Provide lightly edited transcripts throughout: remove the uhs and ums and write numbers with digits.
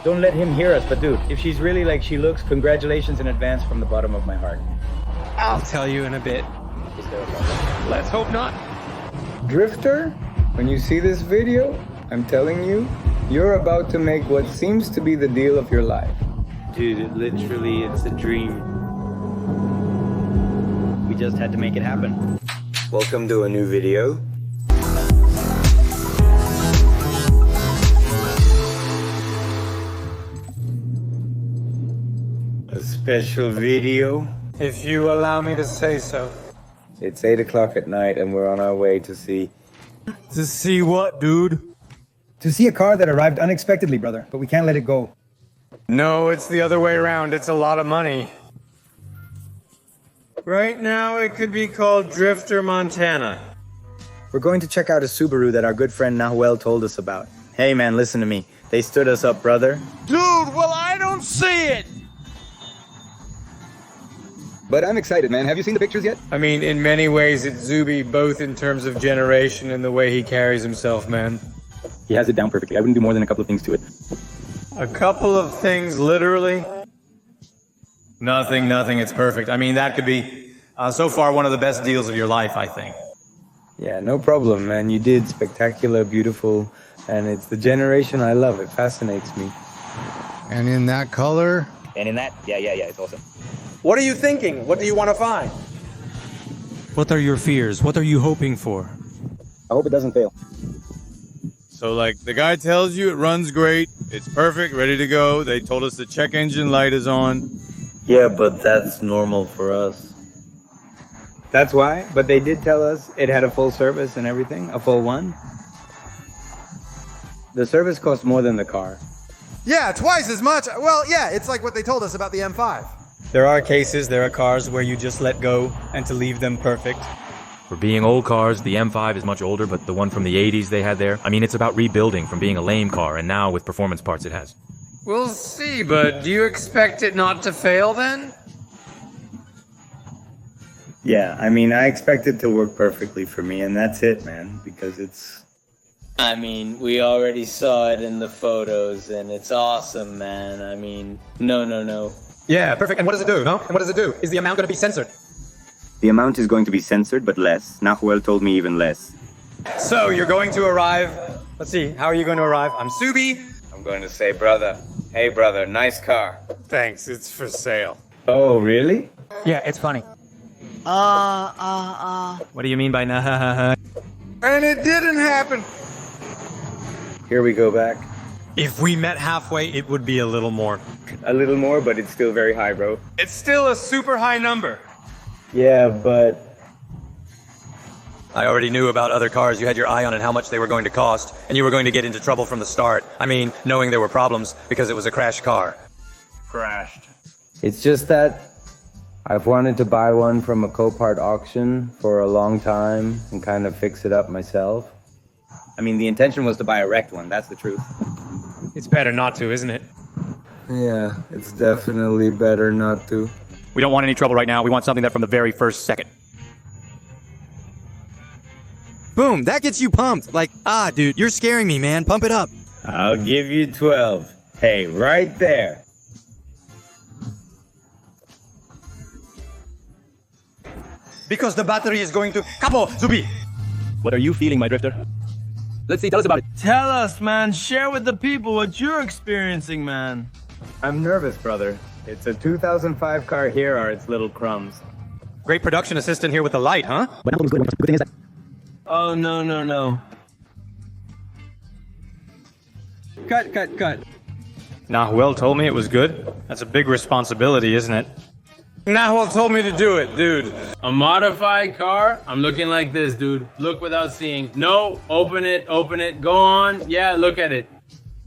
Don't let him hear us, but dude, if she's really like she looks, congratulations in advance from the bottom of my heart. I'll tell you in a bit. Let's hope not. Drifter, when you see this video, I'm telling you, you're about to make what seems to be the deal of your life. Dude, it's a dream. We just had to make it happen. Welcome to a new video. A special video. If you allow me to say so. It's 8 o'clock at night and we're on our way to see... To see what, dude? To see a car that arrived unexpectedly, brother, but we can't let it go. No, it's the other way around. It's a lot of money. Right now, it could be called Drifter Montana. We're going to check out a Subaru that our good friend Nahuel told us about. Hey man, listen to me. They stood us up, brother. Dude, well, I don't see it! But I'm excited, man. Have you seen the pictures yet? I mean, in many ways, it's Zuby, both in terms of generation and the way he carries himself, man. He has it down perfectly. I wouldn't do more than a couple of things to it. A couple of things, literally? Nothing, it's perfect. I mean, that could be, so far, one of the best deals of your life, I think. Yeah, no problem, man. You did spectacular, beautiful, and it's the generation I love. It fascinates me. And in that color? And in that, yeah, it's awesome. What are you thinking? What do you want to find? What are your fears? What are you hoping for? I hope it doesn't fail. So like the guy tells you it runs great, it's perfect, ready to go. They told us the check engine light is on. Yeah, but that's normal for us. That's why? But they did tell us it had a full service and everything, a full one. The service costs more than the car. Yeah, twice as much. Well, yeah, it's like what they told us about the M5. There are cases, there are cars where you just let go and to leave them perfect. For being old cars, the M5 is much older, but the one from the 80s they had there, I mean, it's about rebuilding from being a lame car, and now with performance parts it has. We'll see, but do you expect it not to fail then? Yeah, I mean, I expect it to work perfectly for me, and that's it, man, because it's... I mean, we already saw it in the photos, and it's awesome, man. I mean, no. Yeah, perfect. And what does it do, huh? And what does it do? Is the amount going to be censored? The amount is going to be censored, but less. Nahuel told me even less. So, you're going to arrive... Let's see, how are you going to arrive? I'm Subi. I'm going to say, brother, hey, brother, nice car. Thanks, it's for sale. Oh, really? Yeah, it's funny. What do you mean by nah ha ha ha? And it didn't happen. Here we go back. If we met halfway, it would be a little more. A little more, but it's still very high, bro. It's still a super high number. Yeah, but... I already knew about other cars. You had your eye on and how much they were going to cost, and you were going to get into trouble from the start. I mean, knowing there were problems because it was a crashed car. Crashed. It's just that I've wanted to buy one from a Copart auction for a long time and kind of fix it up myself. I mean, the intention was to buy a wrecked one, that's the truth. It's better not to, isn't it? Yeah, it's definitely better not to. We don't want any trouble right now. We want something that from the very first second. Boom, that gets you pumped. Like, dude, you're scaring me, man. Pump it up. I'll give you 12. Hey, right there. Because the battery is going to... Capo, Zubi! What are you feeling, my drifter? Let's see, tell us about it. Tell us, man. Share with the people what you're experiencing, man. I'm nervous, brother. It's a 2005 car. Here are its little crumbs. Great production assistant here with the light, huh? Oh, no. Cut. Nahuel told me it was good. That's a big responsibility, isn't it? Nahuel told me to do it, dude. A modified car? I'm looking like this, dude. Look without seeing. No, open it. Go on. Yeah, look at it.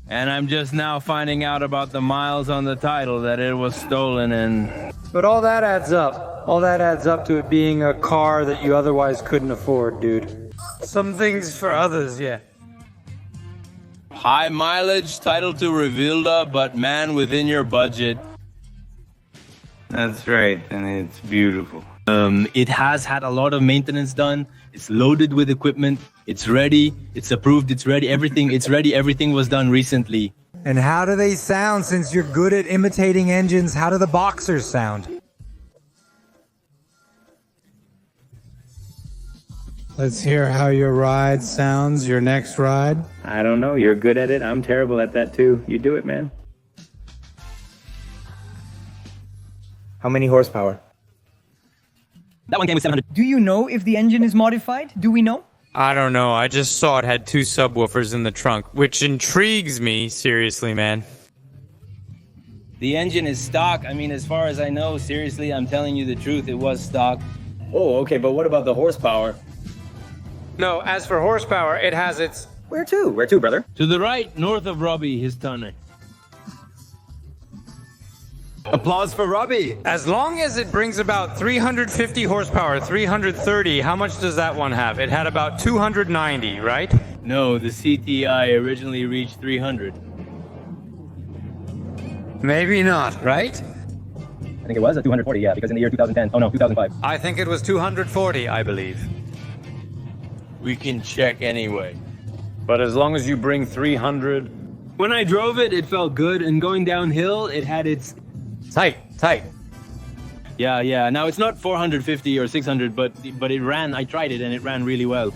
And I'm just now finding out about the miles on the title that it was stolen and... But all that adds up. All that adds up to it being a car that you otherwise couldn't afford, dude. Some things for others, yeah. High mileage, title to Revilda, but man, within your budget. That's right, and it's beautiful. It has had a lot of maintenance done. It's loaded with equipment. It's ready. It's approved. It's ready. Everything was done recently. And how do they sound? Since you're good at imitating engines, how do the boxers sound? Let's hear how your ride sounds, your next ride. I don't know. You're good at it. I'm terrible at that too. You do it, man. How many horsepower? That one came with 700. Do you know if the engine is modified? Do we know? I don't know. I just saw it had 2 subwoofers in the trunk, which intrigues me, seriously, man. The engine is stock. I mean, as far as I know, seriously, I'm telling you the truth, it was stock. Oh, okay, but what about the horsepower? No, as for horsepower, it has its... Where to? Where to, brother? To the right, north of Robbie, his tonne. Applause for Robbie. As long as it brings about 350 horsepower, 330, how much does that one have? It had about 290, right? No, the CTI originally reached 300. Maybe not, right? I think it was at 240, yeah, because in the year 2010, oh no, 2005. I think it was 240, I believe. We can check anyway. But as long as you bring 300... When I drove it, it felt good, and going downhill, it had its... Tight. Yeah. Now, it's not 450 or 600, but it ran. I tried it, and it ran really well.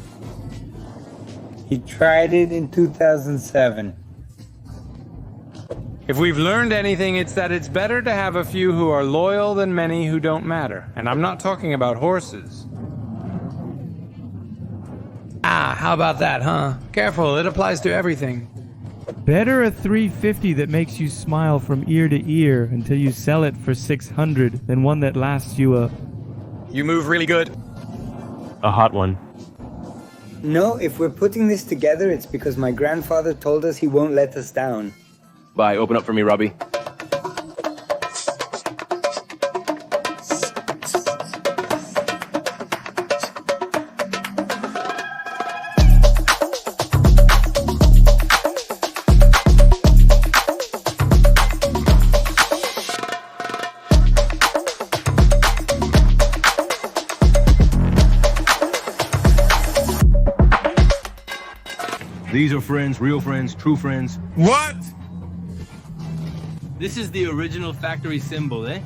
He tried it in 2007. If we've learned anything, it's that it's better to have a few who are loyal than many who don't matter. And I'm not talking about horses. How about that, huh? Careful, it applies to everything. Better a 350 that makes you smile from ear to ear until you sell it for 600 than one that lasts you a... You move really good. A hot one. No, if we're putting this together, it's because my grandfather told us he won't let us down. Bye, open up for me, Robbie. These are friends, real friends, true friends. What? This is the original factory symbol, eh?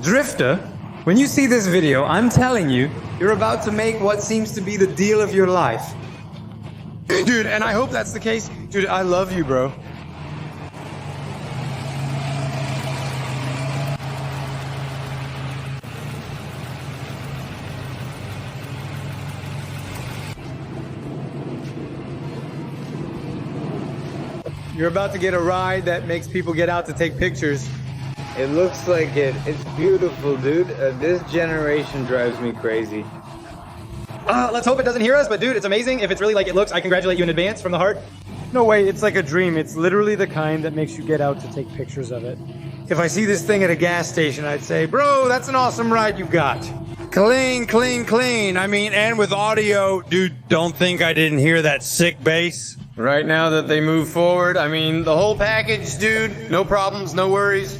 Drifter, when you see this video, I'm telling you, you're about to make what seems to be the deal of your life. Dude, and I hope that's the case. Dude, I love you, bro. You're about to get a ride that makes people get out to take pictures. It looks like it. It's beautiful, dude. This generation drives me crazy. Let's hope it doesn't hear us, but dude, it's amazing. If it's really like it looks, I congratulate you in advance from the heart. No way, it's like a dream. It's literally the kind that makes you get out to take pictures of it. If I see this thing at a gas station, I'd say, bro, that's an awesome ride you got. Clean, clean, clean. I mean, and with audio, dude, don't think I didn't hear that sick bass. Right now that they move forward, I mean, the whole package, dude, no problems, no worries.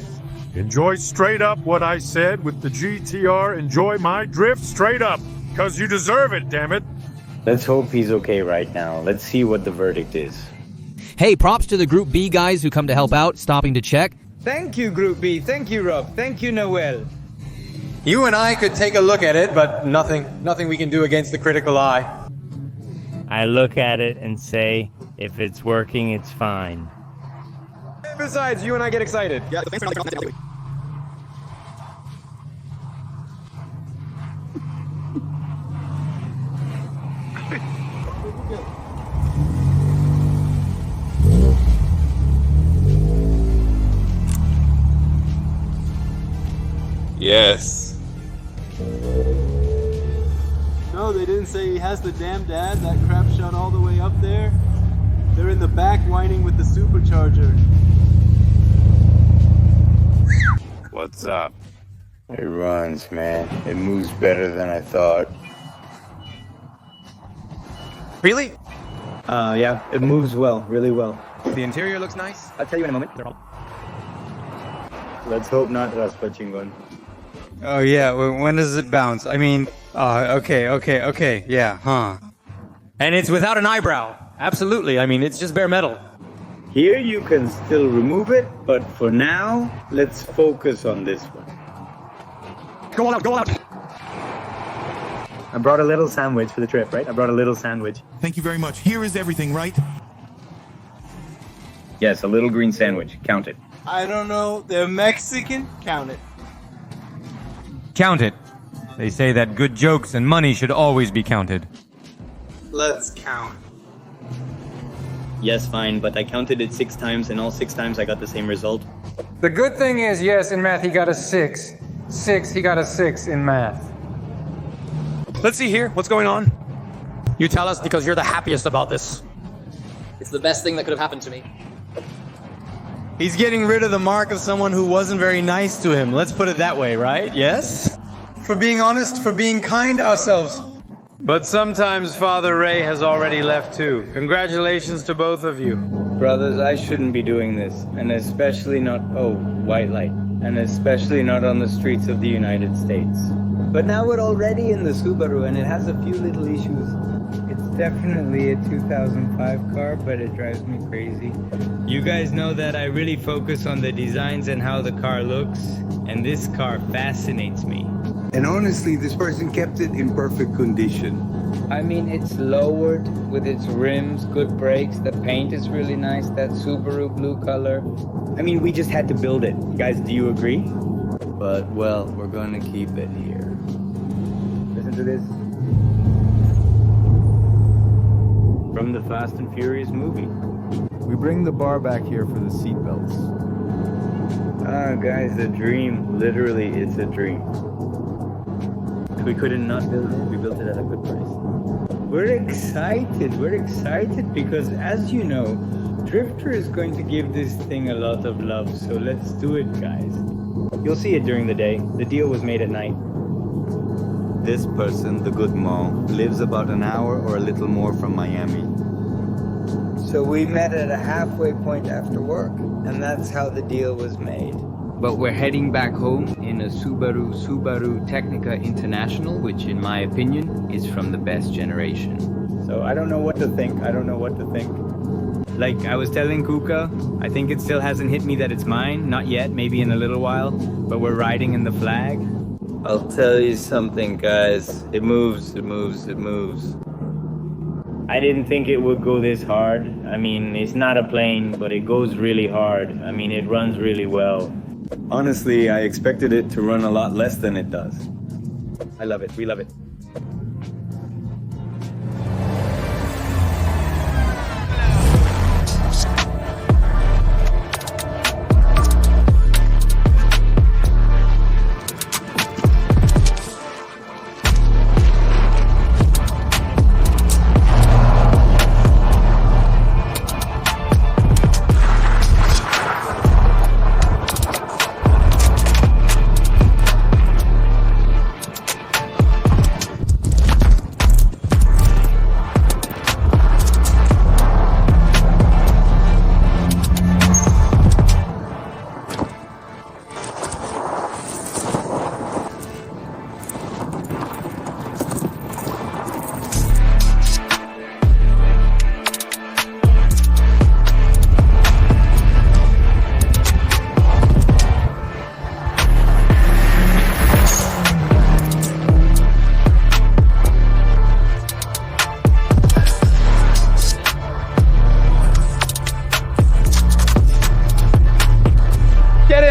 Enjoy straight up what I said with the GTR. Enjoy my drift straight up. Because you deserve it, damn it. Let's hope he's okay right now. Let's see what the verdict is. Hey, props to the Group B guys who come to help out, stopping to check. Thank you, Group B. Thank you, Rob. Thank you, Noel. You and I could take a look at it, but nothing we can do against the critical eye. I look at it and say, if it's working, it's fine. Besides, you and I get excited. Yeah, Yes. No, they didn't say he has the damn dad. That crap shot all the way up there. They're in the back whining with the supercharger. What's up? It runs, man. It moves better than I thought. Really? Yeah, it moves well, really well. The interior looks nice. I'll tell you in a moment. Let's hope not Raspa Chingon. Oh yeah, when does it bounce? I mean, okay, yeah, huh. And it's without an eyebrow. Absolutely. I mean, it's just bare metal. Here you can still remove it, but for now, let's focus on this one. Go all out, go all out. I brought a little sandwich for the trip, right? I brought a little sandwich. Thank you very much. Here is everything, right? Yes, a little green sandwich. Count it. I don't know. They're Mexican. Count it. Count it. They say that good jokes and money should always be counted. Let's count. Yes, fine, but I counted it 6 times, and all 6 times I got the same result. The good thing is, yes, in math he got a 6. 6, he got a 6 in math. Let's see here. What's going on? You tell us because you're the happiest about this. It's the best thing that could have happened to me. He's getting rid of the mark of someone who wasn't very nice to him. Let's put it that way, right? Yes? For being honest, for being kind ourselves. But sometimes Father Ray has already left too. Congratulations to both of you. Brothers, I shouldn't be doing this, and especially not, white light, and especially not on the streets of the United States. But now we're already in the Subaru, and it has a few little issues. It's definitely a 2005 car, but it drives me crazy. You guys know that I really focus on the designs and how the car looks, and this car fascinates me. And honestly, this person kept it in perfect condition. I mean, it's lowered with its rims, good brakes, the paint is really nice, that Subaru blue color. I mean, we just had to build it. Guys, do you agree? But, well, we're gonna keep it here. Listen to this. From the Fast and Furious movie. We bring the bar back here for the seatbelts. Ah, guys, a dream. Literally, it's a dream. We couldn't not build it. We built it at a good price. We're excited. We're excited because, as you know, Drifter is going to give this thing a lot of love. So let's do it, guys. You'll see it during the day. The deal was made at night. This person, the good Mo, lives about an hour or a little more from Miami. So we met at a halfway point after work, and that's how the deal was made. But we're heading back home in a Subaru Technica International, which in my opinion is from the best generation. So I don't know what to think. Like I was telling Kuka, I think it still hasn't hit me that it's mine. Not yet, maybe in a little while. But we're riding in the flag. I'll tell you something, guys. It moves. I didn't think it would go this hard. I mean, it's not a plane, but it goes really hard. I mean, it runs really well. Honestly, I expected it to run a lot less than it does. I love it. We love it.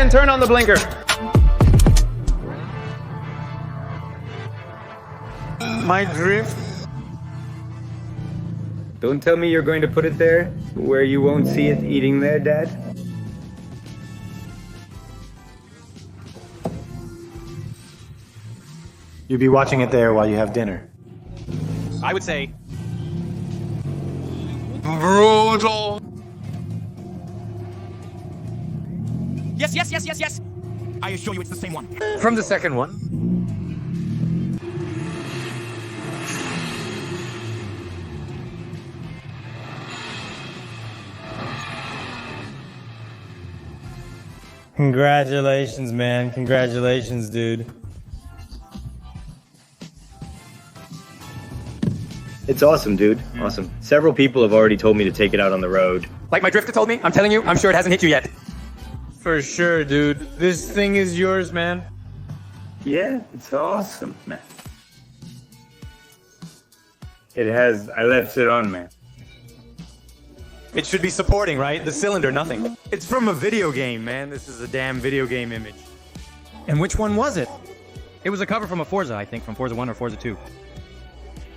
Turn on the blinker. My drift. Don't tell me you're going to put it there, where you won't see it eating there, Dad. You'd be watching it there while you have dinner. I would say brutal. Yes. I assure you it's the same one. From the second one. Congratulations, man. Congratulations, dude. It's awesome, dude. Awesome. Several people have already told me to take it out on the road. Like my drifter told me, I'm telling you, I'm sure it hasn't hit you yet. For sure, dude. This thing is yours, man. Yeah, it's awesome, man. I left it on, man. It should be supporting, right? The cylinder, nothing. It's from a video game, man. This is a damn video game image. And which one was it? It was a cover from a Forza, I think, from Forza 1 or Forza 2.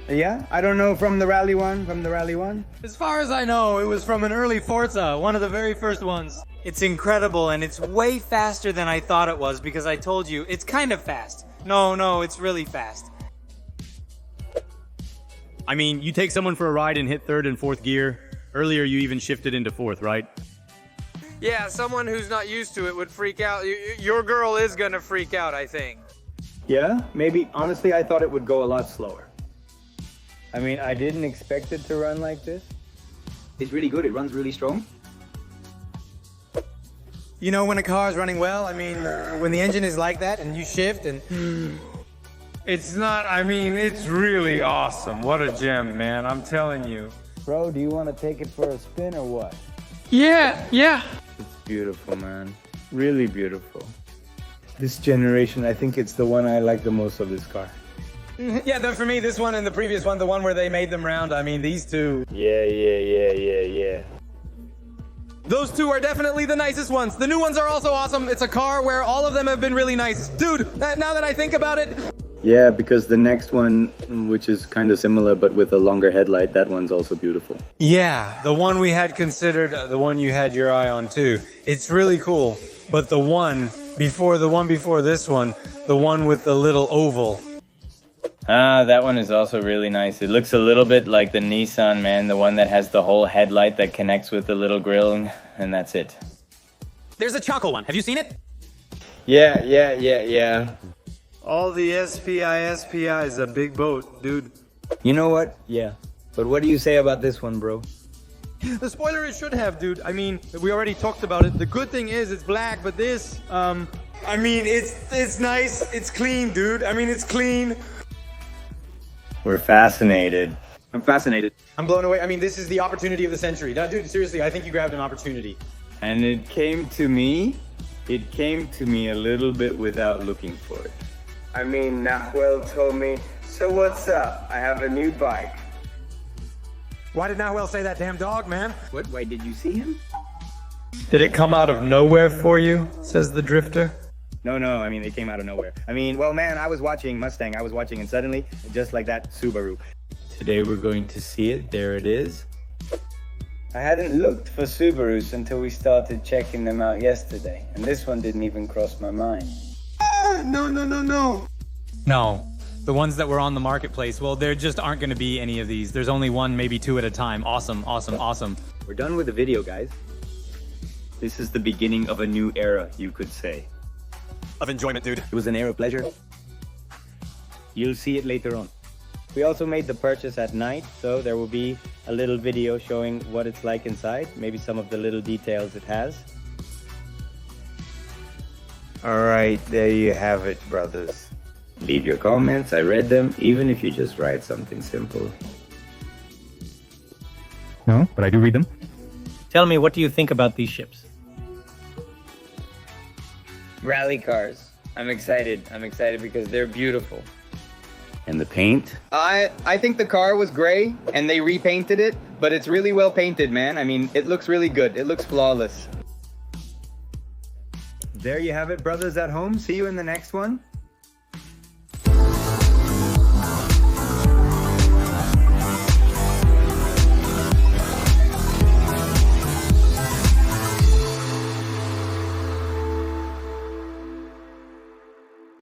Yeah, I don't know, from the Rally 1? As far as I know, it was from an early Forza, one of the very first ones. It's incredible, and it's way faster than I thought it was, because I told you, it's kind of fast. No, it's really fast. I mean, you take someone for a ride and hit third and fourth gear. Earlier, you even shifted into fourth, right? Yeah, someone who's not used to it would freak out. Your girl is gonna freak out, I think. Yeah, maybe. Honestly, I thought it would go a lot slower. I mean, I didn't expect it to run like this. It's really good. It runs really strong. You know, when a car's running well, I mean, when the engine is like that and you shift and... It's not, I mean, it's really awesome. What a gem, man. I'm telling you. Bro, do you want to take it for a spin or what? Yeah. It's beautiful, man. Really beautiful. This generation, I think it's the one I like the most of this car. Yeah, for me, this one and the previous one, the one where they made them round, I mean, these two. Yeah. Those two are definitely the nicest ones. The new ones are also awesome. It's a car where all of them have been really nice. Dude, now that I think about it... Yeah, because the next one, which is kind of similar but with a longer headlight, that one's also beautiful. Yeah, the one we had considered, the one you had your eye on too. It's really cool. But the one before this one, the one with the little oval. Ah, that one is also really nice. It looks a little bit like the Nissan, man. The one that has the whole headlight that connects with the little grill, and that's it. There's a Choco one. Have you seen it? Yeah. All the SPI is a big boat, dude. You know what? Yeah. But what do you say about this one, bro? The spoiler it should have, dude. I mean, we already talked about it. The good thing is it's black, but this, I mean, it's nice. It's clean, dude. I mean, it's clean. We're fascinated. I'm fascinated. I'm blown away. I mean, this is the opportunity of the century. Dude, seriously, I think you grabbed an opportunity. And it came to me a little bit without looking for it. I mean, Nahuel told me, so what's up? I have a new bike. Why did Nahuel say that damn dog, man? What? Why did you see him? Did it come out of nowhere for you? Says the drifter. No, I mean, it came out of nowhere. I mean, well, man, I was watching Mustang. And suddenly, just like that, Subaru. Today we're going to see it. There it is. I hadn't looked for Subarus until we started checking them out yesterday. And this one didn't even cross my mind. No. No. The ones that were on the marketplace, well, there just aren't going to be any of these. There's only one, maybe two at a time. Awesome. We're done with the video, guys. This is the beginning of a new era, you could say. Of enjoyment, dude. It was an era of pleasure. You'll see it later on. We also made the purchase at night, so there will be a little video showing what it's like inside, maybe some of the little details it has. All right, there you have it, brothers. Leave your comments, I read them, even if you just write something simple. No, but I do read them. Tell me, what do you think about these ships? Rally cars. I'm excited because they're beautiful. And the paint? I think the car was gray, and they repainted it, but it's really well painted, man. I mean, it looks really good. It looks flawless. There you have it, brothers at home. See you in the next one.